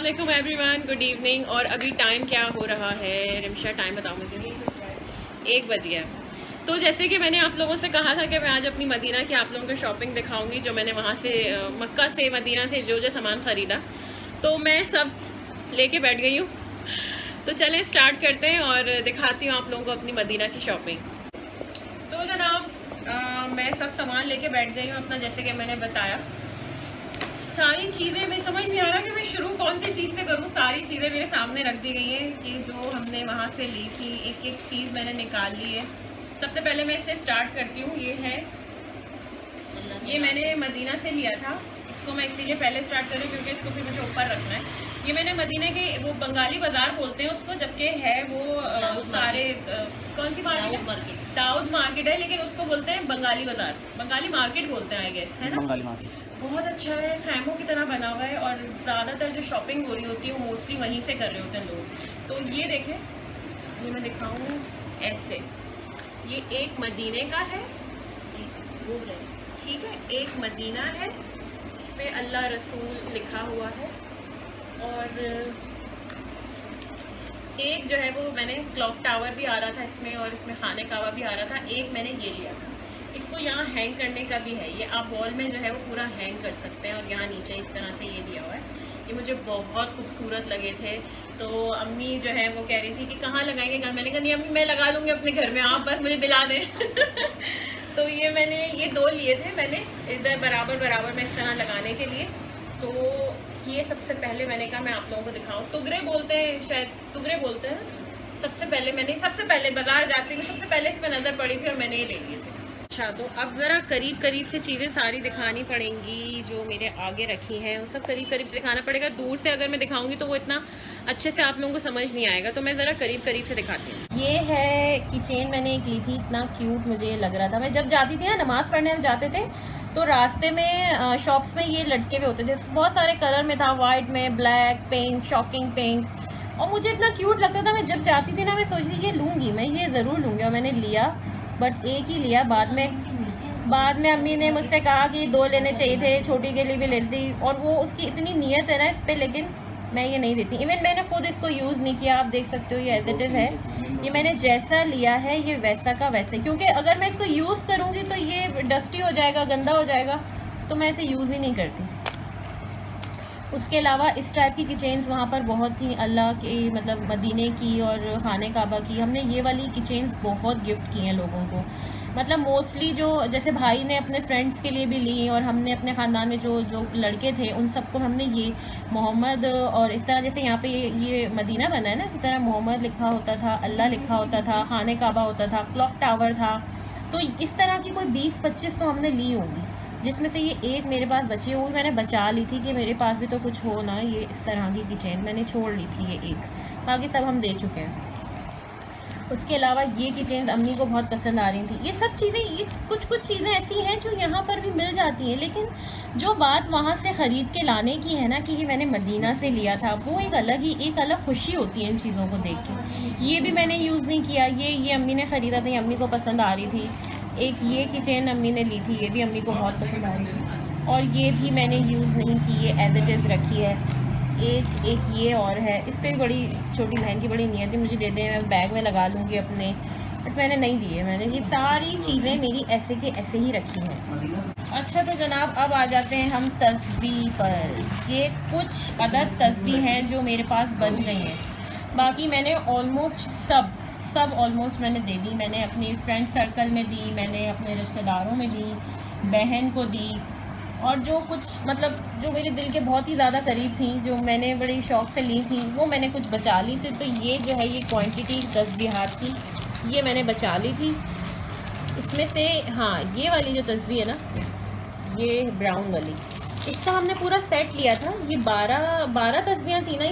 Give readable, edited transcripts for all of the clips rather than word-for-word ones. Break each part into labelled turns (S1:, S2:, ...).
S1: अस्सलामुअलैकुम everyone, good evening. और अभी टाइम क्या हो रहा है रिमशा? टाइम बताओ मुझे। 1 बज गया। तो जैसे कि मैंने आप लोगों से कहा था कि मैं आज अपनी मदीना की आप लोगों को शॉपिंग दिखाऊंगी, जो मैंने वहाँ से मक्का से मदीना से जो जो सामान ख़रीदा, तो मैं सब लेके बैठ गई हूँ। तो चलें स्टार्ट करते हैं और दिखाती हूँ आप लोगों को अपनी मदीना की शॉपिंग। तो जनाब मैं सब सामान लेके बैठ गई हूँ अपना, जैसे कि मैंने बताया। सारी चीज़ें मैं समझ नहीं आ रहा कि मैं शुरू कौन सी चीज़ से करूँ। सारी चीज़ें मेरे सामने रख दी गई हैं कि जो हमने वहाँ से ली थी, एक एक चीज़ मैंने निकाल ली है। सबसे पहले मैं इसे स्टार्ट करती हूँ। ये मैंने मदीना से लिया था। इसको मैं इसीलिए पहले स्टार्ट कर रही हूँ क्योंकि इसको फिर मुझे ऊपर रखना है। ये मैंने मदीने के, वो बंगाली बाज़ार बोलते हैं उसको, जबकि है वो सारे कौन सी मार्केट? दाऊद मार्केट है, लेकिन उसको बोलते हैं बंगाली बाज़ार, बंगाली मार्केट बोलते हैं आई गेस, है ना? बंगाली मार्केट बहुत अच्छा है, खैमों की तरह बना हुआ है और ज़्यादातर जो शॉपिंग हो रही होती है वो मोस्टली वहीं से कर रहे होते हैं लोग। तो ये देखें, ये मैं दिखाऊँ ऐसे, ये एक मदीने का है, ठीक है, एक मदीना है, इस पर अल्लाह रसूल लिखा हुआ है। और एक जो है वो मैंने क्लॉक टावर भी आ रहा था इसमें, और इसमें खाने कावा भी आ रहा था। एक मैंने ये लिया था, इसको यहाँ हैंग करने का भी है, ये आप वॉल में जो है वो पूरा हैंग कर सकते हैं। और यहाँ नीचे इस तरह से ये दिया हुआ है। ये मुझे बहुत खूबसूरत लगे थे। तो अम्मी जो है वो कह रही थी कि कहाँ लगाएंगे घर, मैंने कहा नहीं अम्मी मैं लगा लूँगी अपने घर में, आप बस मुझे दिला दें। तो ये मैंने ये 2 लिए थे मैंने इधर बराबर बराबर में इस तरह लगाने के लिए। तो ये सबसे पहले मैंने कहा मैं आप लोगों को दिखाऊं। तुगरे बोलते हैं शायद, तुगरे बोलते हैं। सबसे पहले बाज़ार जाती हुई सबसे पहले इस पर नज़र पड़ी थी और मैंने ये ले लिए थे। अच्छा, तो अब ज़रा करीब करीब से चीज़ें सारी दिखानी पड़ेंगी जो मेरे आगे रखी हैं, वो सब करीब करीब से दिखाना पड़ेगा। दूर से अगर मैं दिखाऊंगी तो वो इतना अच्छे से आप लोगों को समझ नहीं आएगा, तो मैं ज़रा करीब करीब से दिखाती हूँ। ये है की चेन, मैंने एक ली थी, इतना क्यूट मुझे लग रहा था। मैं जब जाती थी ना, नमाज़ पढ़ने हम जाते थे, तो रास्ते में शॉप्स में ये लटके हुए होते थे, बहुत सारे कलर में था, वाइट में, ब्लैक, पिंक, शॉकिंग पिंक, और मुझे इतना क्यूट लगता था। मैं जब जाती थी ना, मैं सोचती ये लूँगी, मैं ये ज़रूर लूँगी, और मैंने लिया, बट एक ही लिया। बाद में अम्मी ने मुझसे कहा कि 2 लेने चाहिए थे, छोटी के लिए भी ले लेती, और वो उसकी इतनी नीयत है ना इस पर, लेकिन मैं ये नहीं देती। इवन मैंने खुद इसको यूज़ नहीं किया, आप देख सकते हो ये एज इट इज़ है। ये मैंने जैसा लिया है ये वैसा का वैसे, क्योंकि अगर मैं इसको यूज़ करूँगी तो ये डस्टी हो जाएगा, गंदा हो जाएगा, तो मैं इसे यूज़ ही नहीं करती। उसके अलावा इस टाइप की किचेन्स वहाँ पर बहुत थी, अल्लाह की, मतलब मदीने की और खाने काबा की। हमने ये वाली किचेन्स बहुत गिफ्ट की हैं लोगों को, मतलब मोस्टली जो जैसे भाई ने अपने फ्रेंड्स के लिए भी ली, और हमने अपने ख़ानदान में जो जो लड़के थे उन सबको हमने ये मोहम्मद, और इस तरह जैसे यहाँ पे ये मदीना बना है ना, इसी तरह मोहम्मद लिखा होता था, अल्लाह लिखा होता था, खाने काबा होता था, क्लॉक टावर था। तो इस तरह की कोई 20-25 तो हमने ली होंगी, जिसमें से ये एक मेरे पास बची हुई मैंने बचा ली थी कि मेरे पास भी तो कुछ हो ना। ये इस तरह की किचन मैंने छोड़ ली थी, ये एक, बाकी सब हम दे चुके हैं। उसके अलावा ये किचन अम्मी को बहुत पसंद आ रही थी। ये सब चीज़ें, ये कुछ चीज़ें ऐसी हैं जो यहाँ पर भी मिल जाती हैं, लेकिन जो बात वहाँ से ख़रीद के लाने की है ना, कि ये मैंने मदीना से लिया था, वो एक अलग खुशी होती है इन चीज़ों को देख के। ये भी मैंने यूज़ नहीं किया, ये अम्मी ने ख़रीदा था, अम्मी को पसंद आ रही थी। एक ये किचन अम्मी ने ली थी, ये भी अम्मी को बहुत पसंद आ रही थी, और ये भी मैंने यूज़ नहीं की, ये एज इट इज़ रखी है। एक ये और है, इस पर भी बड़ी छोटी बहन की बड़ी नियत थी, मुझे दे दें, मैं बैग में लगा लूँगी अपने, बट मैंने नहीं दिए। मैंने ये सारी चीज़ें मेरी ऐसे के ऐसे ही रखी हैं। अच्छा, तो जनाब अब आ जाते हैं हम तस्बीह पर। ये कुछ अदद तस्बीह हैं जो मेरे पास बच गई हैं, बाकी मैंने ऑलमोस्ट सब ऑलमोस्ट मैंने दे दी। मैंने अपनी फ्रेंड सर्कल में दी, मैंने अपने रिश्तेदारों में दी, बहन को दी, और जो कुछ मतलब जो मेरे दिल के बहुत ही ज़्यादा करीब थी, जो मैंने बड़ी शौक़ से ली थी, वो मैंने कुछ बचा ली थी। तो ये जो है ये क्वांटिटी तस्बीहात की, ये मैंने बचा ली थी। इसमें से हाँ, ये वाली जो तस्बीह है ना, ये ब्राउन वाली, इसका हमने पूरा सेट लिया था। ये 12 तस्बीहां थी ना,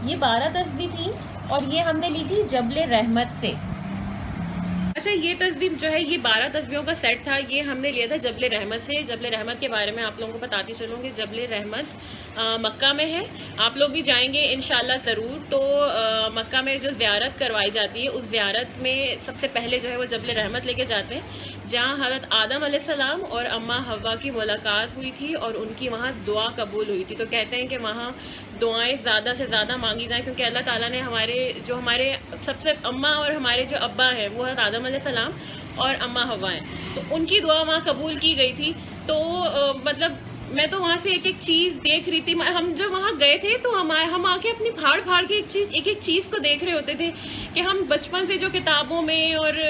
S1: ये 12 तस्बीह थी, और ये हमने ली थी जबले रहमत से। अच्छा, ये तस्बीह जो है ये 12 तस्बीहों का सेट था। ये हमने लिया था जबल रहमत से। जबल रहमत के बारे में आप लोगों को बताती चलूँगी। जबल रहमत मक्का में है। आप लोग भी जाएंगे इंशाल्लाह ज़रूर। तो मक्का में जो ज़ियारत करवाई जाती है, उस ज़ियारत में सबसे पहले जो है वो जबल रहमत लेके जाते हैं, जहाँ हज़रत आदम अलैहिस्सलाम और अम्मा हव्वा की मुलाकात हुई थी और उनकी वहाँ दुआ कबूल हुई थी। तो कहते हैं कि वहाँ दुआएं ज़्यादा से ज़्यादा मांगी जाएं, क्योंकि अल्लाह ताला ने हमारे सबसे अम्मा और हमारे जो अब्बा हैं वो हज़रत आदम अलैहिस्सलाम और अम्मा हव्वा हैं, तो उनकी दुआ वहाँ कबूल की गई थी। तो मतलब मैं तो वहाँ से एक एक चीज़ देख रही थी। हम जब वहाँ गए थे तो हम आके अपनी फाड़ के एक एक चीज़ को देख रहे होते थे कि हम बचपन से जो किताबों में और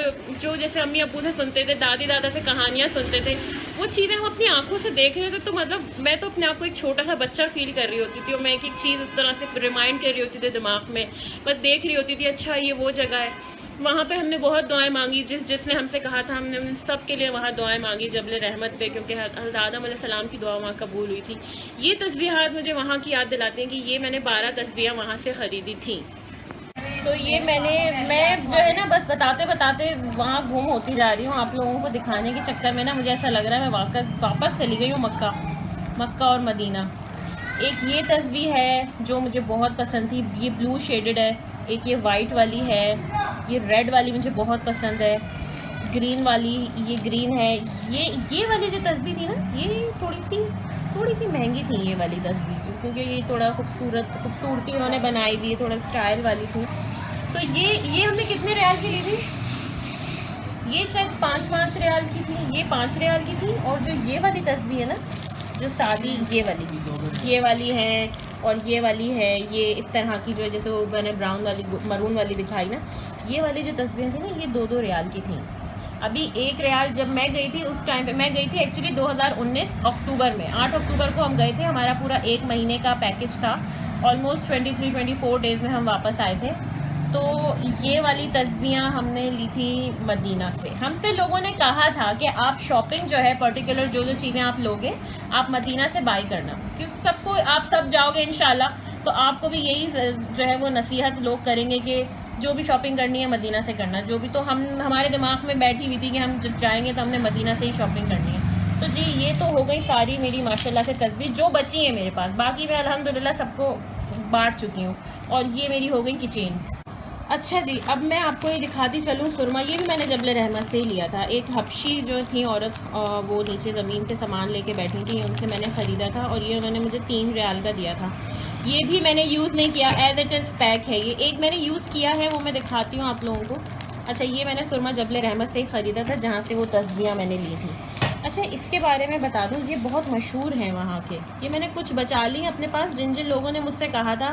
S1: जो जैसे अम्मी अब्बू से सुनते थे, दादी दादा से कहानियाँ सुनते थे, वो चीज़ें हम अपनी आंखों से देख रहे थे। तो मतलब मैं तो अपने आप को एक छोटा सा बच्चा फील कर रही होती थी और मैं एक एक चीज़ उस तरह से रिमाइंड कर रही होती थी दिमाग में, बस देख रही होती थी अच्छा ये वो जगह है। वहाँ पे हमने बहुत दुआएं मांगी, जिसने हमसे कहा था हमने उन सब के लिए वहाँ दुआएं मांगी जबल रहमत पे, क्योंकि हज़रत आदम अलैहिस्सलाम की दुआ वहाँ कबूल हुई थी। ये तस्बीहात मुझे वहाँ की याद दिलाती हैं कि ये मैंने 12 तस्बीहां वहाँ से ख़रीदी थी। तो ये मैं जो है ना बस बताते बताते वहाँ घूम होती जा रही हूँ। आप लोगों को दिखाने के चक्कर में ना मुझे ऐसा लग रहा है मैं वापस चली गई हूँ मक्का और मदीना। एक ये तस्बीह है जो मुझे बहुत पसंद थी, ये ब्लू शेडेड है। एक ये वाइट वाली है, ये रेड वाली मुझे बहुत पसंद है। ग्रीन वाली, ये ग्रीन है। ये वाली जो तस्बीह थी ना, ये थोड़ी सी महंगी थी ये वाली तस्बीह, क्योंकि ये थोड़ा खूबसूरती उन्होंने बनाई हुई, थोड़ा स्टाइल वाली थी। तो ये हमने कितने रियाल की ली थी? ये शायद 5 रियाल की थी, ये 5 रियाल की थी। और जो ये वाली तस्बीह है ना, जो सादी ये वाली है और ये वाली है, ये इस तरह की जो है, जैसे वो मैंने ब्राउन वाली मरून वाली दिखाई ना, ये वाली जो तस्बीहें थी ना, ये 2-2 रियाल की थी। अभी 1 रियाल जब मैं गई थी, उस टाइम पे मैं गई थी एक्चुअली 2019 अक्टूबर में। 8 अक्टूबर को हम गए थे। हमारा पूरा 1 महीने का पैकेज था। ऑलमोस्ट 23-24 डेज़ में हम वापस आए थे। तो ये वाली तस्बीहां हमने ली थी मदीना से। हमसे लोगों ने कहा था कि आप शॉपिंग जो है पर्टिकुलर जो चीज़ें आप लोगे, आप मदीना से बाई करना, क्योंकि सबको आप सब जाओगे इंशाल्लाह, तो आपको भी यही जो है वो नसीहत लोग करेंगे कि जो भी शॉपिंग करनी है मदीना से करना। जो भी तो हमारे दिमाग में बैठी हुई थी कि हम जब जाएंगे तो हमने मदीना से ही शॉपिंग करनी है। तो जी ये तो हो गई सारी मेरी माशाल्लाह से तस्बीह जो बची है मेरे पास। बाकी मैं अल्हम्दुलिल्लाह सबको बांट चुकी हूँ। और ये मेरी हो गई किचेन। अच्छा जी, अब मैं आपको ये दिखाती चलूँ सुरमा। ये भी मैंने जबल रहमत से ही लिया था। एक हबशी जो थी औरत, वो नीचे ज़मीन पे सामान लेके बैठी थी, उनसे मैंने ख़रीदा था और ये उन्होंने मुझे 3 रियाल का दिया था। ये भी मैंने यूज़ नहीं किया, एज इट इज़ पैक है। ये एक मैंने यूज़ किया है, वो मैं दिखाती हूँ आप लोगों को। अच्छा, ये मैंने सुरमा जबल रहमत से ही ख़रीदा था, जहाँ से वो तस्बीहां मैंने ली थी। अच्छा, इसके बारे में बता दूँ, ये बहुत मशहूर हैं वहाँ के। ये मैंने कुछ बचा ली अपने पास। जिन जिन लोगों ने मुझसे कहा था,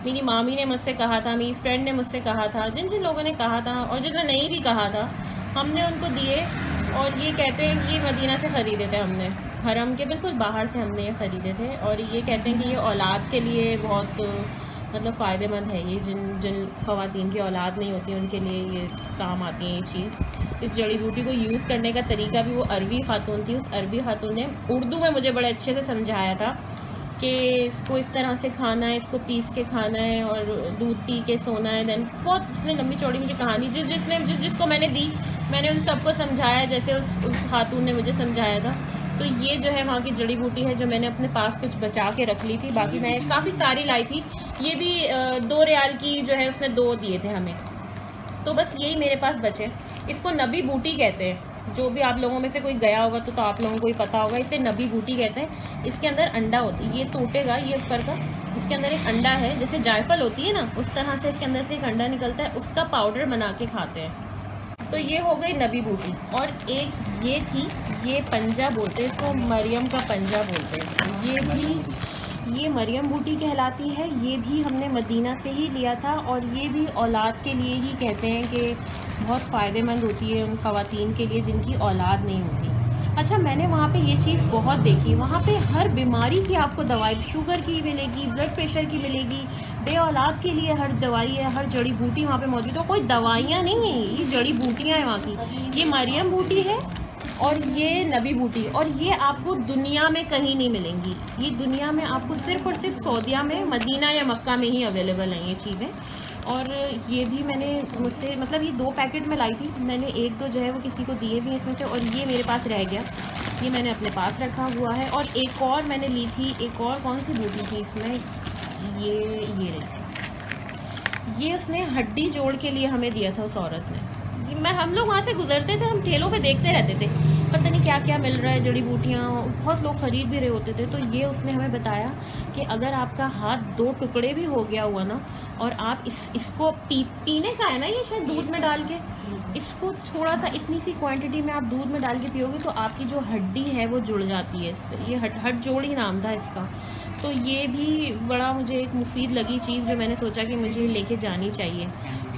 S1: मेरी मामी ने मुझसे कहा था, मेरी फ्रेंड ने मुझसे कहा था, जिन जिन लोगों ने कहा था और जिन्होंने नहीं भी कहा था, हमने उनको दिए। और ये कहते हैं कि ये मदीना से ख़रीदे थे हमने, हरम के बिल्कुल बाहर से हमने ये ख़रीदे थे। और ये कहते हैं कि ये औलाद के लिए बहुत मतलब फ़ायदेमंद है। ये जिन ख़वातीन की औलाद नहीं होती उनके लिए ये काम आती है ये चीज़। इस जड़ी बूटी को यूज़ करने का तरीका भी वो अरबी खातून थी, उस अरबी खातून ने उर्दू में मुझे बड़े अच्छे से समझाया था कि इसको इस तरह से खाना है, इसको पीस के खाना है और दूध पी के सोना है। देन बहुत उसने लंबी चौड़ी मुझे कहानी जिसको मैंने दी, मैंने उन सबको समझाया जैसे उस खातून ने मुझे समझाया था। तो ये जो है वहाँ की जड़ी बूटी है जो मैंने अपने पास कुछ बचा के रख ली थी। बाकी मैं काफ़ी सारी लाई थी। ये भी 2 रियाल की जो है उसने 2 दिए थे हमें। तो बस यही मेरे पास बचे। इसको नबी बूटी कहते हैं। जो भी आप लोगों में से कोई गया होगा तो आप लोगों को ही पता होगा, इसे नबी बूटी कहते हैं। इसके अंदर अंडा होती है, ये टूटेगा ये ऊपर का, इसके अंदर एक अंडा है, जैसे जायफल होती है ना उस तरह से इसके अंदर से एक अंडा निकलता है, उसका पाउडर बना के खाते हैं। तो ये हो गई नबी बूटी। और एक ये थी, ये पंजा बोलते हैं इसको, मरियम का पंजा बोलते हैं। ये मरियम बूटी कहलाती है। ये भी हमने मदीना से ही लिया था और ये भी औलाद के लिए ही कहते हैं कि बहुत फ़ायदेमंद होती है उन ख़वातीन के लिए जिनकी औलाद नहीं होती। अच्छा, मैंने वहाँ पे ये चीज़ बहुत देखी। वहाँ पे हर बीमारी की आपको दवाई, शुगर की मिलेगी, ब्लड प्रेशर की मिलेगी, बे औलाद के लिए हर दवाई है, हर जड़ी बूटी वहाँ पे मौजूद है। कोई दवाइयाँ नहीं हैं, ये जड़ी बूटियाँ हैं वहाँ की। ये मरियम बूटी है और ये नबी बूटी, और ये आपको दुनिया में कहीं नहीं मिलेंगी। ये दुनिया में आपको सिर्फ़ और सिर्फ सऊदीया में, मदीना या मक्का में ही अवेलेबल हैं ये चीज़ें। और ये भी मैंने मुझसे मतलब ये 2 पैकेट में लाई थी मैंने, 1-2 जो है वो किसी को दिए भी हैं इसमें से, और ये मेरे पास रह गया, ये मैंने अपने पास रखा हुआ है। और एक और मैंने ली थी, एक और कौन सी बूटी थी इसमें, ये रही, ये उसने हड्डी जोड़ के लिए हमें दिया था उस औरत ने। हम लोग वहाँ से गुजरते थे, हम ठेलों पे देखते रहते थे, पता नहीं क्या क्या मिल रहा है, जड़ी बूटियाँ, बहुत लोग ख़रीद भी रहे होते थे। तो ये उसने हमें बताया कि अगर आपका हाथ 2 टुकड़े भी हो गया हुआ ना, और आप इसको पीने का है ना, ये शायद दूध में डाल के, इसको थोड़ा सा इतनी सी क्वांटिटी में आप दूध में डाल के पियोगे तो आपकी जो हड्डी है वो जुड़ जाती है इससे। ये हड जोड़ी नाम था इसका। तो ये भी बड़ा मुझे एक मुफीद लगी चीज़, जो मैंने सोचा कि मुझे लेके जानी चाहिए।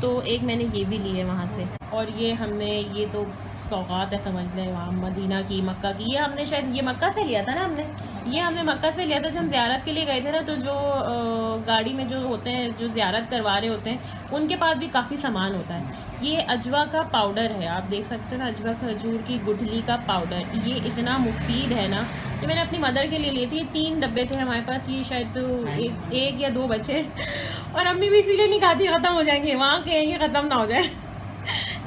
S1: तो एक मैंने ये भी ली है वहाँ से। और ये हमने, ये तो सौगात है समझ लें, वहाँ मदीना की, मक्का की, ये हमने शायद ये मक्का से लिया था ना ये हमने मक्का से लिया था। जब हम ज़ियारत के लिए गए थे ना, तो जो गाड़ी में जो होते हैं, जो ज़ियारत करवा रहे होते हैं, उनके पास भी काफ़ी सामान होता है। ये अजवा का पाउडर है, आप देख सकते हैं ना, अजवा खजूर की गुठली का पाउडर। ये इतना मुफीद है ना, ये मैंने अपनी मदर के लिए ली थी। 3 डब्बे थे हमारे पास, ये शायद तो एक या 2 बचे, और अम्मी भी इसीलिए नहीं खाती, ख़त्म हो जाएंगे, वहाँ के ये ख़त्म ना हो जाए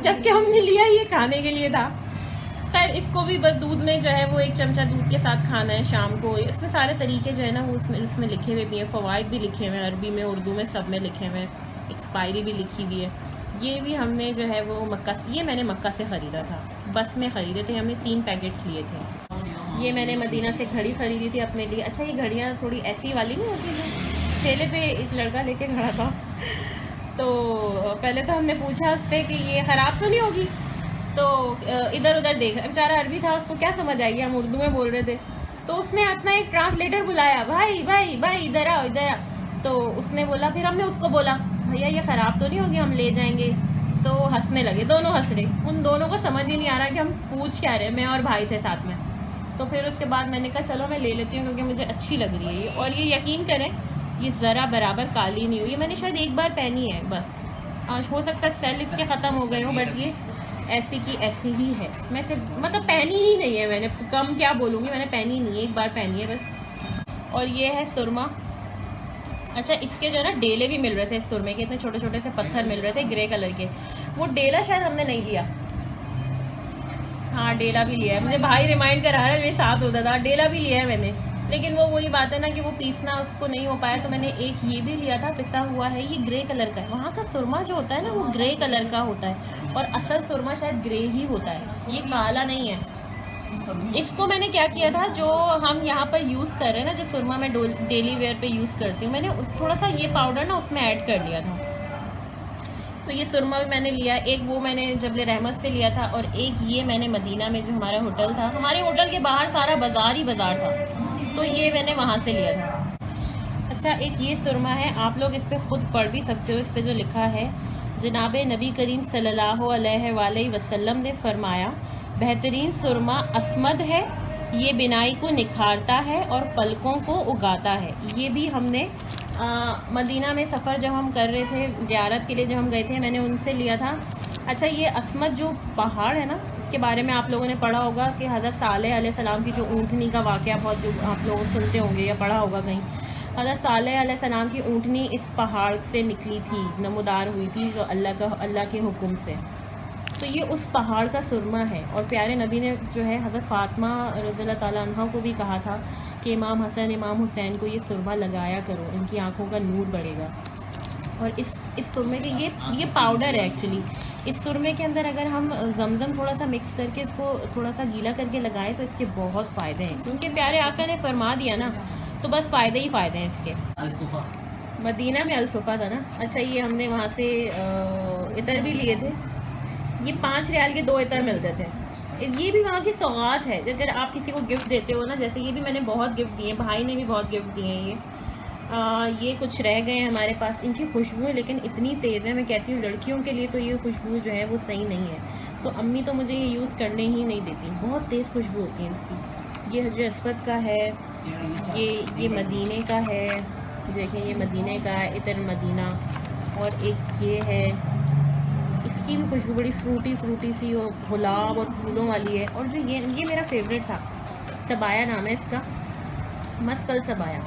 S1: जबकि हमने लिया ये खाने के लिए था। खैर, इसको भी बस दूध में जो है वो 1 चमचा दूध के साथ खाना है शाम को। इसमें सारे तरीके जो है ना वो उसमें लिखे हुए भी हैं, फ़वाइद भी लिखे हुए हैं, अरबी में, उर्दू में, सब में लिखे हुए हैं, एक्सपायरी भी लिखी हुई है। ये भी हमने जो है वो मक्का, ये मैंने मक्का से ख़रीदा था, बस में ख़रीदे थे हमने, 3 पैकेट्स लिए थे। ये मैंने मदीना से घड़ी ख़रीदी थी अपने लिए। अच्छा, ये घड़ियाँ थोड़ी ऐसी वाली नहीं होती जो ठेले पे एक लड़का लेके खड़ा था, तो पहले तो हमने पूछा उससे कि ये ख़राब तो नहीं होगी, तो इधर उधर देख, बेचारा अरबी था, उसको क्या समझ आएगी, हम उर्दू में बोल रहे थे। तो उसने अपना एक ट्रांसलेटर बुलाया, भाई भाई भाई इधर आओ इधर आओ। तो उसने बोला, फिर हमने उसको बोला, भैया ये ख़राब तो नहीं होगी, हम ले जाएंगे। तो हंसने लगे, दोनों हंस रहे, उन दोनों को समझ ही नहीं आ रहा कि हम पूछ क्या रहे, मैं और भाई थे साथ में। तो फिर उसके बाद मैंने कहा चलो मैं ले लेती हूँ, क्योंकि मुझे अच्छी लग रही है ये। और ये यकीन करें, ये ज़रा बराबर काली नहीं हुई, मैंने शायद एक बार पहनी है बस, आज हो सकता है सेल इसके ख़त्म हो गए हो, बट ये ऐसी की ऐसी ही है। मैं सिर्फ मतलब पहनी ही नहीं है मैंने, कम क्या बोलूँगी, मैंने पहनी नहीं है, एक बार पहनी है बस। और ये है सुरमा। अच्छा, इसके जो है ना डेले भी मिल रहे थे, इस सुरमे के इतने छोटे छोटे से पत्थर मिल रहे थे ग्रे कलर के। वो डेला शायद हमने नहीं लिया, हाँ डेला भी लिया है, मुझे भाई रिमाइंड करा रहा है, मेरे साथ होता था, डेला भी लिया है मैंने। लेकिन वो वही बात है ना कि वो पीसना उसको नहीं हो पाया, तो मैंने एक ये भी लिया था, पिसा हुआ है, ये ग्रे कलर का है। वहाँ का सुरमा जो होता है ना वो ग्रे कलर का होता है, और असल सुरमा शायद ग्रे ही होता है, ये काला नहीं है। इसको मैंने क्या किया था, जो हम यहाँ पर यूज़ कर रहे हैं ना, जो सुरमा मैं डेली वेयर पे यूज़ करती हूँ, मैंने थोड़ा सा ये पाउडर ना उसमें ऐड कर लिया था। तो ये सुरमा भी मैंने लिया, एक वो मैंने जबले रहमत से लिया था, और एक ये मैंने मदीना में जो हमारा होटल था, हमारे होटल के बाहर सारा बाज़ार ही बाज़ार था, तो ये मैंने वहाँ से लिया था। अच्छा, एक ये सुरमा है, आप लोग इस पर ख़ुद पढ़ भी सकते हो, इस पर जो लिखा है, जनाब नबी करीम सल्लल्लाहु अलैहि वसल्लम ने फरमाया, बेहतरीन सुरमा असमद है, ये बिनाई को निखारता है और पलकों को उगाता है। ये भी हमने मदीना में सफ़र जब हम कर रहे थे, ज़ियारत के लिए जब हम गए थे, मैंने उनसे लिया था। अच्छा, ये असमद जो पहाड़ है ना, इसके बारे में आप लोगों ने पढ़ा होगा कि हज़रत सालेह अलैहिस्सलाम की जो ऊँटनी का वाक़या बहुत जो आप लोग सुनते होंगे या पढ़ा होगा कहीं, हज़रत सालेह अलैहिस्सलाम की ऊँटनी इस पहाड़ से निकली थी, नमूदार हुई थी तो अल्लाह के हुक्म से। तो ये उस पहाड़ का सुरमा है, और प्यारे नबी ने जो है हज़रत फ़ातिमा रज़ियल्लाहु ताला अन्हा को भी कहा था कि इमाम हसन इमाम हुसैन को ये सुरमा लगाया करो, इनकी आँखों का नूर बढ़ेगा। और इस सुरमे के ये पाउडर है एक्चुअली। इस सुरमे के अंदर अगर हम जमज़म थोड़ा सा मिक्स करके इसको थोड़ा सा गीला करके लगाएं तो इसके बहुत फ़ायदे हैं, क्योंकि प्यारे आका ने फरमा दिया ना, तो बस फ़ायदे ही फ़ायदे हैं इसके। मदीना में अल-सुफ़ा था ना। अच्छा, ये हमने वहाँ से इतर भी लिए थे, ये 5 रियाल के 2 इतर मिलते थे। ये भी वहाँ की सौगात है, अगर आप किसी को गिफ्ट देते हो ना, जैसे ये भी मैंने बहुत गिफ्ट दिए, भाई ने भी बहुत गिफ्ट दिए हैं। ये कुछ रह गए हैं हमारे पास, इनकी खुशबू है लेकिन इतनी तेज़ है, मैं कहती हूँ लड़कियों के लिए तो ये खुशबू जो है वो सही नहीं है, तो अम्मी तो मुझे ये यूज़ करने ही नहीं देती, बहुत तेज़ खुशबू होती है इसकी। ये हजरत अस्वद का है, ये मदीने का है, देखें ये मदीने का है, इतर मदीना। और एक ये है, इसकी भी खुशबू बड़ी फ्रूटी सी और गुलाब और फूलों वाली है। और जो ये मेरा फेवरेट था, सबाया नाम है इसका, मस्कल सबाया,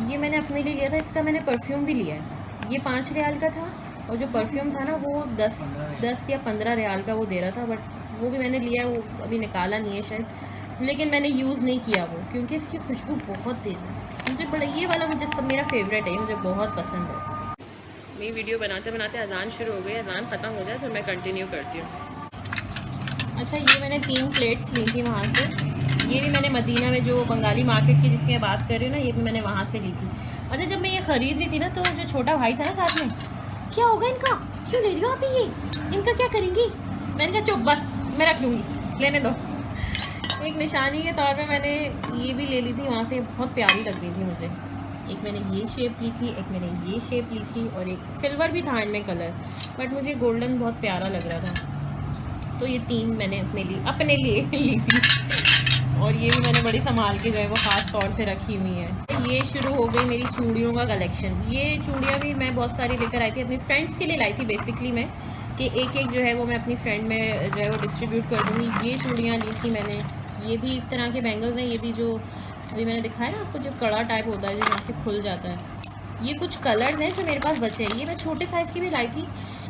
S1: ये मैंने अपने लिए लिया था, इसका मैंने परफ्यूम भी लिया है। ये 5 रियाल का था, और जो परफ्यूम था ना वो 10 या 15 रियाल का वो दे रहा था, बट वो भी मैंने लिया, वो अभी निकाला नहीं है शायद, लेकिन मैंने यूज़ नहीं किया वो, क्योंकि इसकी खुशबू बहुत तेज़ है। मुझे बड़ा ये वाला मुझे सब मेरा फेवरेट है, मुझे बहुत पसंद है। मेरी वीडियो बनाते बनाते अजान शुरू हो गई, अजान ख़त्म हो जाए फिर मैं कंटिन्यू करती हूँ। अच्छा, ये मैंने 3 प्लेट्स ली थी वहाँ से। ये भी मैंने मदीना में जो बंगाली मार्केट की जिसकी मैं बात कर रही हूँ ना, ये भी मैंने वहाँ से ली थी। अच्छा, जब मैं ये ख़रीद रही थी ना, तो जो छोटा भाई था ना साथ में, क्या होगा इनका, क्यों ले रही हो आप ये, इनका क्या करेंगी? मैंने कहा चुप, बस मैं रख लूँगी, लेने दो। एक निशानी के तौर पे मैंने ये भी ले ली थी वहाँ से, बहुत प्यारी लग रही थी मुझे। एक मैंने ये शेप ली थी, एक मैंने ये शेप ली थी, और एक सिल्वर भी था इनमें कलर, बट मुझे गोल्डन बहुत प्यारा लग रहा था, तो ये 3 मैंने अपने लिए ली थी। और ये भी मैंने बड़ी संभाल के जो है वो ख़ास तौर से रखी हुई है। ये शुरू हो गई मेरी चूड़ियों का कलेक्शन। ये चूड़ियाँ भी मैं बहुत सारी लेकर आई थी, अपनी फ्रेंड्स के लिए लाई थी बेसिकली मैं, कि एक एक जो है वो मैं अपनी फ्रेंड में जो है वो डिस्ट्रीब्यूट कर दूँगी। ये चूड़ियाँ ली थी मैंने, ये भी इस तरह के बैंगल्स हैं, ये भी जो अभी मैंने दिखाया ना आपको, जो कड़ा टाइप होता है जो यहाँ से खुल जाता है। ये कुछ कलर्स हैं जो मेरे पास बचे हैं। ये मैं छोटे साइज़ की भी लाई थी,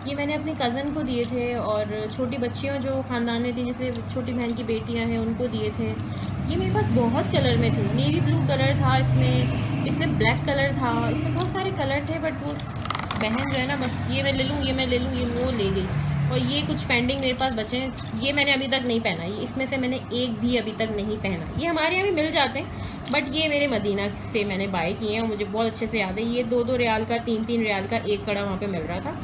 S1: ये मैंने अपनी कज़न को दिए थे, और छोटी बच्चियों जो ख़ानदान में थी, जैसे छोटी बहन की बेटियां हैं, उनको दिए थे। ये मेरे पास बहुत कलर में थे, नेवी ब्लू कलर था इसमें ब्लैक कलर था, इसमें बहुत सारे कलर थे, बट वो बहन जो है ना, बस ये मैं ले लूँ, ये मैं ले लूँ, ये वो ले गई। और ये कुछ पेंडिंग मेरे पास बचे हैं, ये मैंने अभी तक नहीं पहना, ये इसमें से मैंने एक भी अभी तक नहीं पहना। ये हमारे यहाँ भी मिल जाते हैं, बट ये मेरे मदीना से मैंने बाय किए हैं, और मुझे बहुत अच्छे से याद है। ये 2-2 रियाल का, 3-3 रियाल का एक कड़ा वहाँ पे मिल रहा था।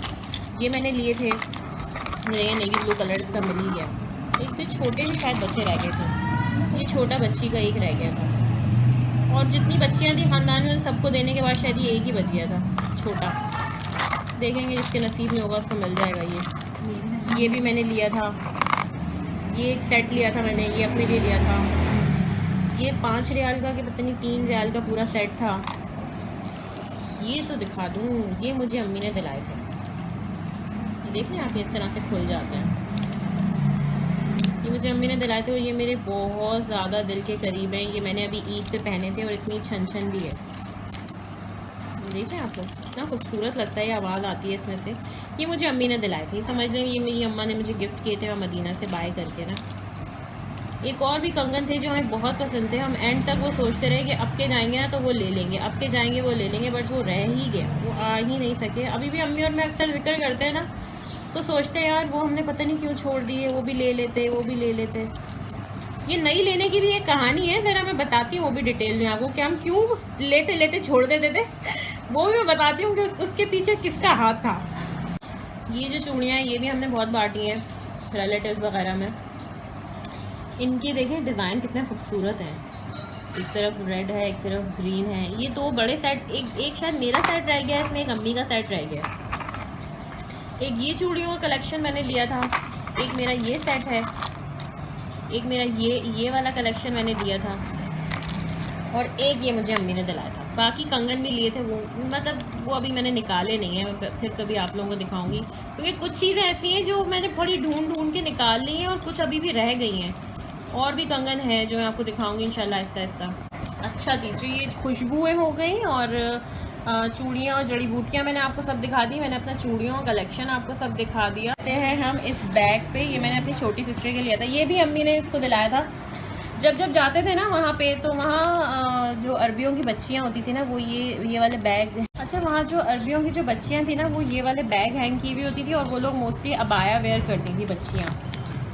S1: ये मैंने लिए थे, ये नेवी ब्लू कलर इसका मिल ही गया। एक तो छोटे भी शायद बच्चे रह गए थे, ये छोटा बच्ची का एक रह गया था, और जितनी बच्चियाँ थी ख़ानदान में सबको देने के बाद शायद ये एक ही बच गया था छोटा। देखेंगे जिसके नसीब में होगा उसको मिल जाएगा। ये भी मैंने लिया था, ये एक सेट लिया था मैंने, ये अपने लिए लिया था। ये 5 रियाल का कि पता नहीं 3 रियाल का पूरा सेट था। ये तो दिखा दूँ, ये मुझे अम्मी ने दिलाए थे। देख रहे हैं आप, इस तरह से खुल जाते हैं। ये मुझे अम्मी ने दिलाए थे, और ये मेरे बहुत ज़्यादा दिल के करीब हैं। ये मैंने अभी ईद पे पहने थे, और इतनी छन भी है। देखें आप लोग, इतना खूबसूरत लगता है, ये आवाज़ आती है इसमें से। ये मुझे अम्मी ने दिलाए थे, समझ लें ये मेरी अम्मा ने मुझे गिफ्ट किए थे, और मदीना से बाय करके ना। एक और भी कंगन थे जो हमें बहुत पसंद थे, हम एंड तक वो सोचते रहे कि अब के जाएंगे ना तो वो ले लेंगे, अब के जाएंगे वो ले लेंगे, बट वो रह ही गया, वो आ ही नहीं सके। अभी भी अम्मी और मैं अक्सर जिक्र करते हैं ना, तो सोचते हैं यार वो हमने पता नहीं क्यों छोड़ दिए, वो भी ले लेते, वो भी ले लेते। ये नई लेने की भी एक कहानी है, ज़रा मैं बताती हूँ वो भी डिटेल में आपको, कि हम क्यों लेते लेते छोड़ देते थे, वो भी मैं बताती हूँ कि उसके पीछे किसका हाथ था। ये जो चूड़ियाँ हैं ये भी हमने बहुत बांटी हैं रिलेटिव्स वगैरह में। इनके देखें डिज़ाइन कितने खूबसूरत हैं, एक तरफ रेड है, एक तरफ ग्रीन है। ये 2 बड़े सेट, एक शायद मेरा सेट रह गया है इसमें, एक अम्मी का सेट रह गया। एक ये चूड़ियों का कलेक्शन मैंने लिया था, एक मेरा ये सेट है, एक मेरा ये वाला कलेक्शन मैंने लिया था, और एक ये मुझे अम्मी ने दिलाया था। बाकी कंगन भी लिए थे, वो मतलब वो अभी मैंने निकाले नहीं हैं, फिर कभी आप लोगों को दिखाऊंगी, क्योंकि कुछ चीज़ें ऐसी हैं जो मैंने थोड़ी ढूंढ के निकाल ली हैं, और कुछ अभी भी रह गई हैं। और भी कंगन है जो मैं आपको दिखाऊंगी इंशाल्लाह आहिस्ता आहिस्ता। अच्छा जी, जो ये खुशबुएँ हो गई, और चूड़ियाँ और जड़ी बूटियाँ मैंने आपको सब दिखा दी। मैंने अपना चूड़ियों का कलेक्शन आपको सब दिखा दिया है। हम इस बैग पे, ये मैंने अपनी छोटी सिस्टर के लिया था, ये भी अम्मी ने इसको दिलाया था। जब जाते थे ना वहाँ पे, तो वहाँ जो अरबियों की बच्चियाँ होती थी ना, वो ये वाले बैग, अच्छा वहाँ जो अरबियों की जो बच्चियाँ थी ना, वो ये वाले बैग हैंग की हुई होती थी, और वो लोग मोस्टली अबाया वेयर करती थी बच्चियाँ।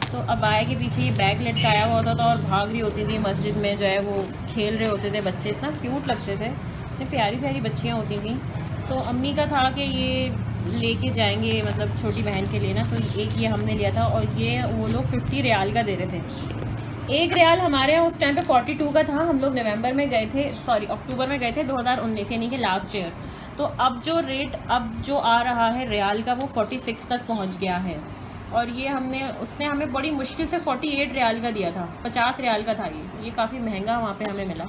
S1: तो अबाया के पीछे ये बैग लटकाया हुआ होता था, और भाग रही होती थी मस्जिद में, जो है वो खेल रहे होते थे बच्चे, इतना क्यूट लगते थे, इतनी प्यारी प्यारी बच्चियाँ होती थी। तो अम्मी का था कि ये लेके जाएंगे, मतलब छोटी बहन के लिए ना, तो एक ये हमने लिया था, और ये वो लोग 50 रियाल का दे रहे थे। 1 रियाल हमारे यहाँ उस टाइम पे 42 का था। हम लोग नवंबर में गए थे, सॉरी अक्टूबर में गए थे 2019, यानी कि लास्ट ईयर। तो अब जो रेट अब जो आ रहा है रियाल का, वो 46 तक पहुँच गया है। और ये उसने हमें बड़ी मुश्किल से 48 रियाल का दिया था, 50 रियाल का था ये काफ़ी महंगा वहाँ पे हमें मिला।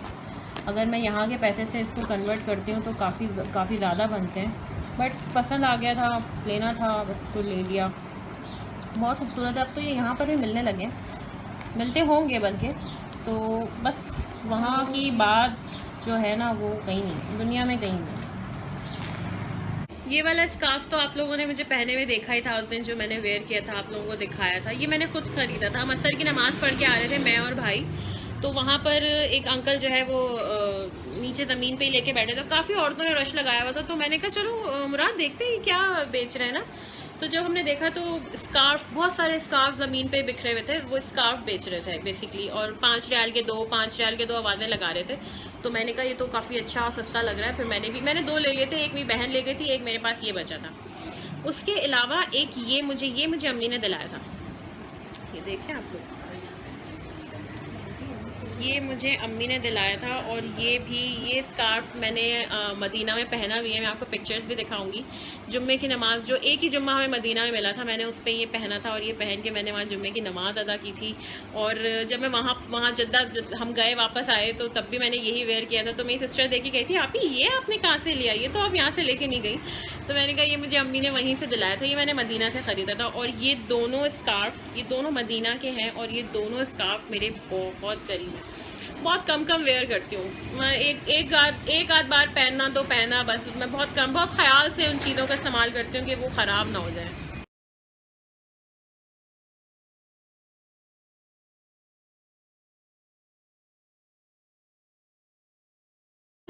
S1: अगर मैं यहाँ के पैसे से इसको कन्वर्ट करती हूँ तो काफ़ी ज़्यादा बनते हैं, बट पसंद आ गया था, लेना था, बस तो ले लिया। बहुत खूबसूरत है। अब तो ये यहाँ पर भी मिलने लगे, मिलते होंगे बल्कि, तो बस वहाँ की बात जो है ना वो कहीं नहीं है, दुनिया में कहीं नहीं। ये वाला स्कार्फ तो आप लोगों ने मुझे पहने हुए देखा ही था उस दिन, जो मैंने वेयर किया था, आप लोगों को दिखाया था। ये मैंने खुद ख़रीदा था। हम असर की नमाज़ पढ़ के आ रहे थे, मैं और भाई, तो वहाँ पर एक अंकल जो है वो नीचे ज़मीन पे ही लेके बैठे थे। काफ़ी औरतों ने रश लगाया हुआ था, तो मैंने कहा चलो मुराद देखते हैं क्या बेच रहे हैं ना। तो जब हमने देखा तो स्कार्फ, बहुत सारे स्कार्फ ज़मीन पे बिखरे हुए थे, वो स्कार्फ बेच रहे थे बेसिकली, और 5 रियाल के 2, 5 रियाल के 2 आवाज़ें लगा रहे थे। तो मैंने कहा ये तो काफ़ी अच्छा और सस्ता लग रहा है। फिर मैंने 2 ले लिए थे, एक मेरी बहन ले गई थी, एक मेरे पास ये बचा था। उसके अलावा एक ये मुझे अम्मी ने दिलाया था, ये देखें आप लोग, ये मुझे अम्मी ने दिलाया था। और ये स्कार्फ मैंने मदीना में पहना भी है, मैं आपको पिक्चर्स भी दिखाऊंगी। जुम्मे की नमाज़, जो एक ही जुम्मा हमें मदीना में मिला था, मैंने उस पर ये पहना था, और ये पहन के मैंने वहाँ जुम्मे की नमाज़ अदा की थी। और जब मैं वहाँ जद्दा हम गए, वापस आए, तो तब भी मैंने यही वेयर किया था। तो मेरी सिस्टर देखी गई थी, आप ही ये आपने कहाँ से लिया, ये तो आप यहाँ से लेके नहीं गई। तो मैंने कहा ये मुझे अम्मी ने वहीं से दिलाया था, ये मैंने मदीना से ख़रीदा था। और ये दोनों स्कार्फ, ये दोनों मदीना के हैं, और ये दोनों स्कार्फ मेरे बहुत करीब हैं। बहुत कम वेयर करती हूँ मैं, एक आध बार पहनना तो पहना, बस मैं बहुत ख्याल से उन चीज़ों का इस्तेमाल करती हूँ कि वो ख़राब ना हो जाए।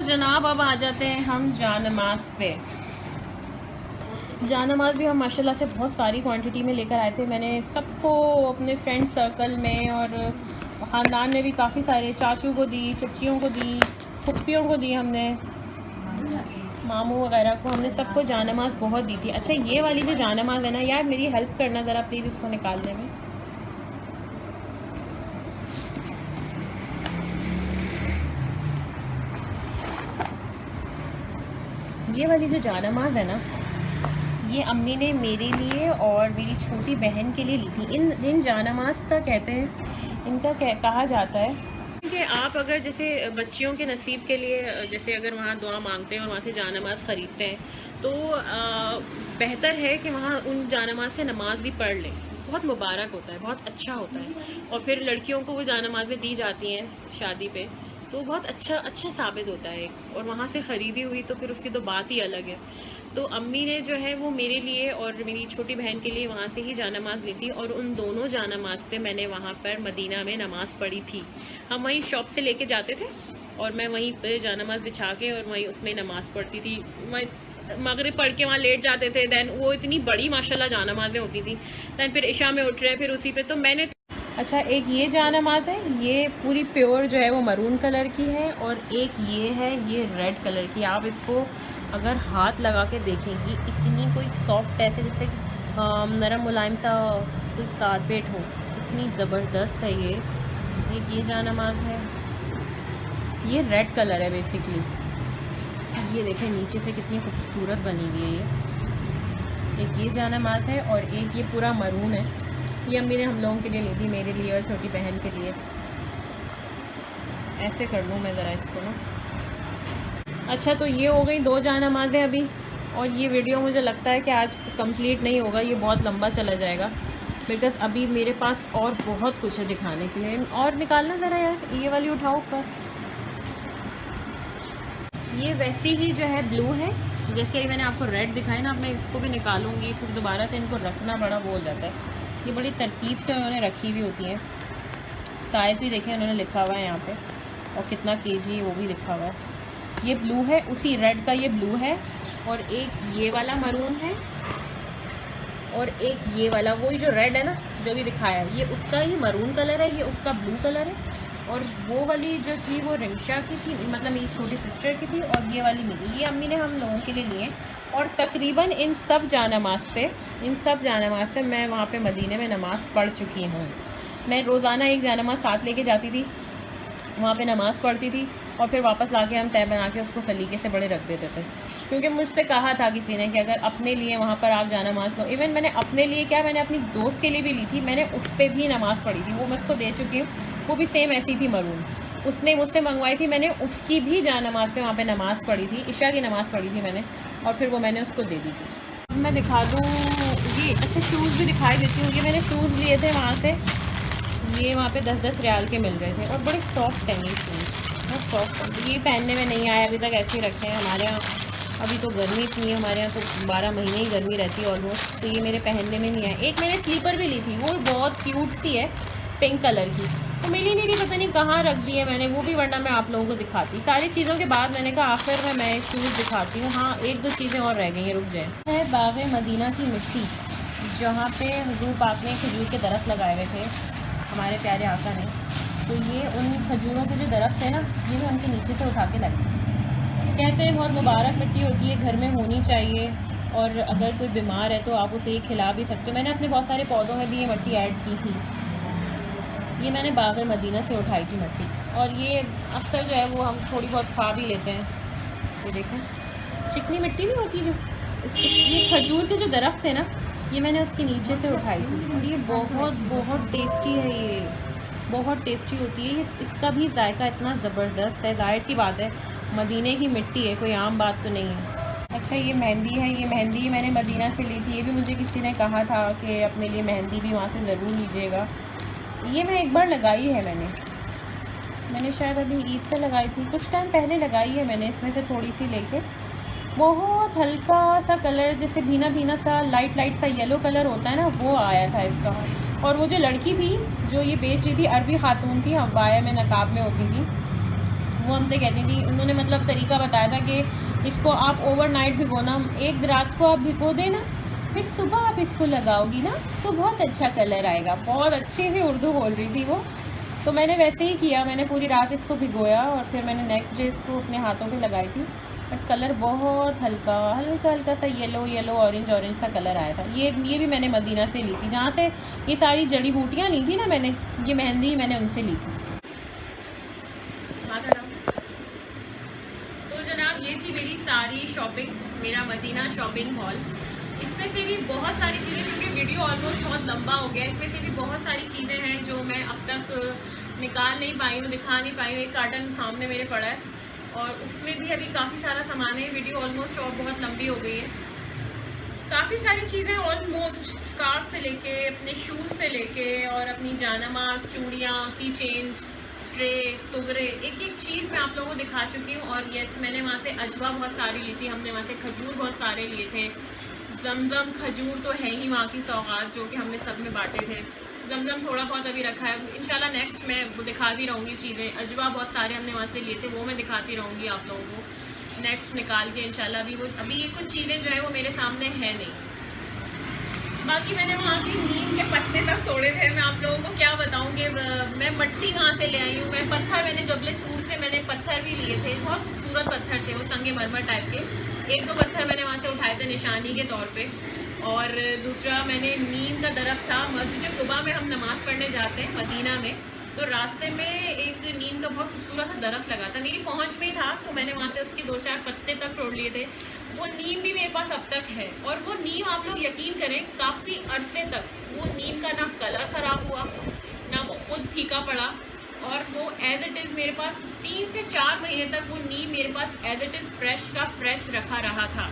S1: जनाब अब आ जाते हैं हम जानमाज़ पे। जानमाज़ भी हम माशाल्लाह से बहुत सारी क्वांटिटी में लेकर आए थे। मैंने सबको अपने फ्रेंड सर्कल में और ख़ानदान में भी काफ़ी सारे, चाचू को दी, चच्चियों को दी, फुप्पियों को दी, हमने मामू वगैरह को, हमने सबको जानमाज़ बहुत दी थी। अच्छा ये वाली जो जानमाज़ है ना यार, मेरी हेल्प करना ज़रा प्लीज़ इसको निकालने में। ये वाली जो जानमाज़ है ना, ये अम्मी ने मेरे लिए और मेरी छोटी बहन के लिए ली थी। इन जानमाज़ का कहते हैं, इनका कहा जाता है कि आप अगर जैसे बच्चियों के नसीब के लिए, जैसे अगर वहाँ दुआ मांगते हैं और वहाँ से जानमाज़ ख़रीदते हैं, तो बेहतर है कि वहाँ उन जानमाज़ से नमाज़ भी पढ़ लें। बहुत मुबारक होता है, बहुत अच्छा होता है। और फिर लड़कियों को वो जानमाज़ें दी जाती हैं शादी पे, तो बहुत अच्छा साबित होता है। और वहाँ से ख़रीदी हुई तो फिर उसकी तो बात ही अलग है। तो अम्मी ने जो है वो मेरे लिए और मेरी छोटी बहन के लिए वहाँ से ही जानमाज़ ली थी। और उन दोनों जानमाज़ पे मैंने वहाँ पर मदीना में नमाज़ पढ़ी थी। हम वहीं शॉप से लेके जाते थे, और मैं वहीं पे जानमाज़ बिछा के और वहीं उसमें नमाज़ पढ़ती थी। मैं मगरिब पढ़ के वहाँ लेट जाते थे। दैन वो इतनी बड़ी माशाल्लाह जानमाज़ें होती थी। दैन फिर इशा में उठ रहे, फिर उसी पे तो मैंने। अच्छा एक ये जानमाज़ है, ये पूरी प्योर जो है वो मरून कलर की है, और एक ये है, ये रेड कलर की। आप इसको अगर हाथ लगा के देखेंगी, इतनी कोई सॉफ्ट, ऐसे जैसे नरम मुलायम सा कोई कारपेट हो, इतनी ज़बरदस्त है ये। एक ये जानमाज़ है, ये रेड कलर है बेसिकली। ये देखें नीचे से कितनी खूबसूरत बनी हुई है ये। एक ये जानमाज़ है, और एक ये पूरा मरून है। ये अम्मी ने हम लोगों के लिए ली थी, मेरे लिए और छोटी बहन के लिए। ऐसे कर लूँ मैं ज़रा इसको ना। अच्छा तो ये हो गई 2 जानमाज़ें अभी। और ये वीडियो मुझे लगता है कि आज कंप्लीट नहीं होगा, ये बहुत लंबा चला जाएगा, बिकॉज़ अभी मेरे पास और बहुत कुछ है दिखाने के लिए। और निकालना ज़रा यार, ये वाली उठाओ ऊपर। ये वैसी ही जो है ब्लू है, जैसे मैंने आपको रेड दिखाई ना। अब मैं इसको भी निकालूंगी, फिर दोबारा से इनको रखना बड़ा वो हो जाता है। ये बड़ी तरतीब से उन्होंने रखी हुई होती हैं। साइज़ भी देखें उन्होंने लिखा हुआ है यहाँ पे, और कितना केजी वो भी लिखा हुआ है। ये ब्लू है, उसी रेड का ये ब्लू है, और एक ये वाला मरून है, और एक ये वाला, वही जो रेड है ना जो भी दिखाया है, ये उसका ही मरून कलर है, ये उसका ब्लू कलर है। और वो वाली जो थी वो रिंशा की थी, मतलब मेरी छोटी सिस्टर की थी, और ये वाली मेरी। ये अम्मी ने हम लोगों के लिए लिए। और तकरीबन इन सब जानमाज़ पे मैं वहाँ पे मदीने में नमाज़ पढ़ चुकी हूँ। मैं रोज़ाना एक जानमाज़ साथ लेके जाती थी, वहाँ पे नमाज़ पढ़ती थी, और फिर वापस लाके हम तय बना के उसको सलीके से बड़े रख देते थे। क्योंकि मुझसे कहा था किसी ने कि अगर अपने लिए वहाँ पर आप जानमाज़ लो। इवन मैंने अपने लिए क्या, मैंने अपनी दोस्त के लिए भी ली थी, मैंने उस पर भी नमाज़ पढ़ी थी, वो मैं उसको दे चुकी हूँ। वो भी सेम ऐसी थी मरून, उसने मुझसे मंगवाई थी, मैंने उसकी भी जानमाज़ पे वहाँ पे नमाज़ पढ़ी थी, इशा की नमाज़ पढ़ी थी मैंने, और फिर वो मैंने उसको दे दी थी। अब मैं दिखा दूँ ये। अच्छा शूज़ भी दिखाई देती हूँ। ये मैंने शूज़ लिए थे वहाँ से, ये वहाँ पे 10-10 रियाल के मिल रहे थे, और बड़े सॉफ्ट हैं ये शूज़, बहुत सॉफ्ट। ये पहनने में नहीं आया अभी तक, ऐसे ही रखे हैं हमारे यहाँ। अभी तो गर्मी इतनी है हमारे यहाँ, तो 12 महीने ही गर्मी रहती है ऑलमोस्ट, तो ये मेरे पहनने में नहीं आया। एक मैंने स्लीपर भी ली थी, वो बहुत क्यूट सी है, पिंक कलर की, तो मिली नहीं रही, पता नहीं कहाँ रख दी है मैंने वो भी, वरना मैं आप लोगों को दिखाती। सारी चीज़ों के बाद मैंने कहा आखिर में मैं शूज़ दिखाती हूँ। हाँ, एक दो चीज़ें और रह गई हैं, रुक जाए। है बाग़ मदीना की मिट्टी, जहाँ पे हुजूर पाक ने खजूर के दरख्त लगाए हुए थे हमारे प्यारे आका ने, तो ये उन खजूरों के जो दरख्त है ना, ये मैं उनके नीचे से उठा के लाई। कहते हैं बहुत मुबारक मिट्टी होती है, घर में होनी चाहिए, और अगर कोई बीमार है तो आप उसे ये खिला भी सकते हो। मैंने अपने बहुत सारे पौधों में भी ये मिट्टी ऐड की थी। ये मैंने बाग़ मदीना से उठाई थी मिट्टी, और ये अक्सर जो है वो हम थोड़ी बहुत खा भी लेते हैं। ये देखो, चिकनी मिट्टी नहीं होती जो, ये खजूर के जो दरख्त है ना, ये मैंने उसके नीचे से उठाई थी, और ये बहुत बहुत टेस्टी है, ये बहुत टेस्टी होती है। इसका भी जायका इतना ज़बरदस्त है। ज़ाहिर सी बात है, मदीने की मिट्टी है, कोई आम बात तो नहीं है। अच्छा, ये मेहंदी है, ये मेहंदी मैंने मदीना से ली थी। ये भी मुझे किसी ने कहा था कि अपने लिए मेहंदी भी वहाँ से ज़रूर लीजिएगा। ये मैं एक बार लगाई है, मैंने शायद अभी ईद पे लगाई थी, कुछ टाइम पहले लगाई है मैंने, इसमें से थोड़ी सी लेके। बहुत हल्का सा कलर, जैसे भीना भीना सा लाइट सा येलो कलर होता है ना, वो आया था इसका। और वो जो लड़की थी जो ये बेच रही थी, अरबी खातून थी, हवाया में नकाब में होती थी, वो हमसे कहती थी, उन्होंने मतलब तरीका बताया था कि इसको आप ओवरनाइट भिगोना, एक रात को आप भिगो देना, फिर सुबह आप इसको लगाओगी ना तो बहुत अच्छा कलर आएगा। बहुत अच्छे से उर्दू बोल रही थी वो, तो मैंने वैसे ही किया, मैंने पूरी रात इसको भिगोया और फिर मैंने नेक्स्ट डे इसको अपने हाथों पे लगाई थी। बट कलर बहुत हल्का सा येलो ऑरेंज सा कलर आया था। ये भी मैंने मदीना से ली थी, जहाँ से ये सारी जड़ी बूटियाँ ली थी ना मैंने, ये मेहंदी मैंने उनसे ली थी। तो जनाब, ये थी मेरी सारी शॉपिंग, मेरा मदीना शॉपिंग हॉल। इसमें से भी बहुत सारी चीज़ें, क्योंकि वीडियो ऑलमोस्ट बहुत लंबा हो गया, इसमें से भी बहुत सारी चीज़ें हैं जो मैं अब तक निकाल नहीं पाई हूँ, दिखा नहीं पाई हूँ। एक कार्टन सामने मेरे पड़ा है और उसमें भी अभी काफ़ी सारा सामान है। वीडियो ऑलमोस्ट और बहुत लंबी हो गई है। काफ़ी सारी चीज़ें ऑलमोस्ट, स्कार्फ से लेके, अपने शूज़ से लेके, और अपनी जानमाज, चूड़ियाँ, की चेन्स, ट्रे, तुगरे, एक एक चीज़ मैं आप लोगों को दिखा चुकी हूँ। और यस, मैंने वहाँ से अजवा बहुत सारी ली थी, हमने वहाँ से खजूर बहुत सारे लिए थे। जमजम खजूर तो है ही वहाँ की सौगात, जो कि हमने सब में बांटे थे। जमजम थोड़ा बहुत अभी रखा है, इंशाल्लाह नेक्स्ट मैं वो दिखाती रहूँगी चीज़ें। अजवा बहुत सारे हमने वहाँ से लिए थे, वो मैं दिखाती रहूँगी आप लोगों को नेक्स्ट निकाल के इंशाल्लाह। अभी ये कुछ चीज़ें जो है वो मेरे सामने है नहीं। बाकी मैंने वहाँ की नीम के पत्ते तक तोड़े थे, मैं आप लोगों को क्या बताऊँ कि मैं मिट्टी वहाँ से ले आई हूँ। मैं पत्थर, मैंने जबले सूर से मैंने पत्थर भी लिए थे, बहुत खूबसूरत पत्थर थे वो, संगे मरमर टाइप के। एक दो पत्थर मैंने वहाँ से उठाए थे निशानी के तौर पे। और दूसरा मैंने नीम का दरख्त था, मस्जिद कुबा में हम नमाज़ पढ़ने जाते हैं मदीना में, तो रास्ते में एक नीम का बहुत खूबसूरत सा दरख्त लगा था, मेरी पहुंच में था, तो मैंने वहाँ से उसके 2-4 पत्ते तक तोड़ लिए थे। वो नीम भी मेरे पास अब तक है, और वो नीम आप लोग यकीन करें काफ़ी अरसे तक वो नीम का ना कलर ख़राब हुआ, ना वो खुद फीका पड़ा, और वो एज इट इज़ मेरे पास 3 से 4 महीने तक वो नीम मेरे पास एज इट इज़ फ्रेश का फ्रेश रखा रहा था।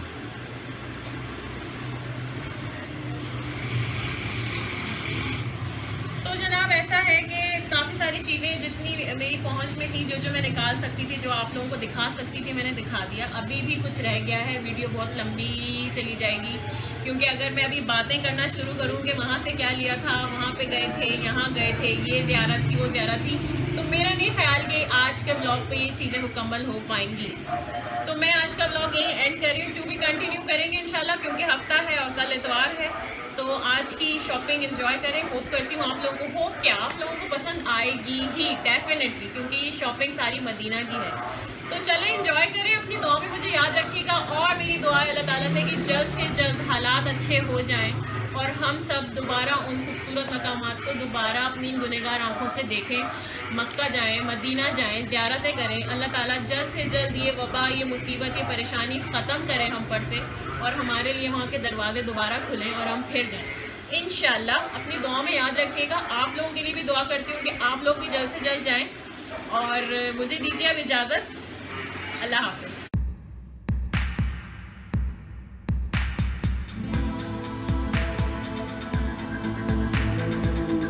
S1: तो जनाब ऐसा है कि काफ़ी सारी चीज़ें जितनी मेरी पहुंच में थी, जो मैं निकाल सकती थी, जो आप लोगों को दिखा सकती थी, मैंने दिखा दिया। अभी भी कुछ रह गया है, वीडियो बहुत लंबी चली जाएगी, क्योंकि अगर मैं अभी बातें करना शुरू करूँ कि वहाँ से क्या लिया था, वहाँ पे गए थे, यहाँ गए थे, ये ज़ियारत थी, वो ज़ियारत थी, तो मेरा नहीं ख्याल कि आज के ब्लॉग पे ये चीज़ें मुकम्मल हो पाएंगी। तो मैं आज का ब्लॉग यही एंड कर रही हूँ, टू भी कंटिन्यू करेंगे इंशाल्लाह, क्योंकि हफ्ता है और कल इतवार है। तो आज की शॉपिंग एंजॉय करें, होप करती हूँ आप लोगों को, होप क्या आप लोगों को पसंद आएगी ही डेफिनेटली, क्योंकि ये शॉपिंग सारी मदीना की है। तो चलें एंजॉय करें, अपनी दुआ में मुझे याद रखिएगा, और मेरी दुआ है अल्लाह ताला से कि जल्द से जल्द हालात अच्छे हो जाएं और हम सब दोबारा उन खूबसूरत मकामात को दोबारा अपनी गुनहगार आँखों से देखें, मक्का जाएं, मदीना जाएं, ज़ियारतें करें। अल्लाह ताला जल्द से जल्द ये वबा, ये मुसीबत, ये परेशानी ख़त्म करें हम पर से, और हमारे लिए वहाँ के दरवाजे दोबारा खुलें और हम फिर जाएं इंशाल्लाह। अपनी दुआ में याद रखिएगा, आप लोगों के लिए भी दुआ करती हूँ कि आप लोग भी जल्द से जल्द जाएँ, और मुझे दीजिए अब इजाज़त। अल्लाह हाफ़िज़।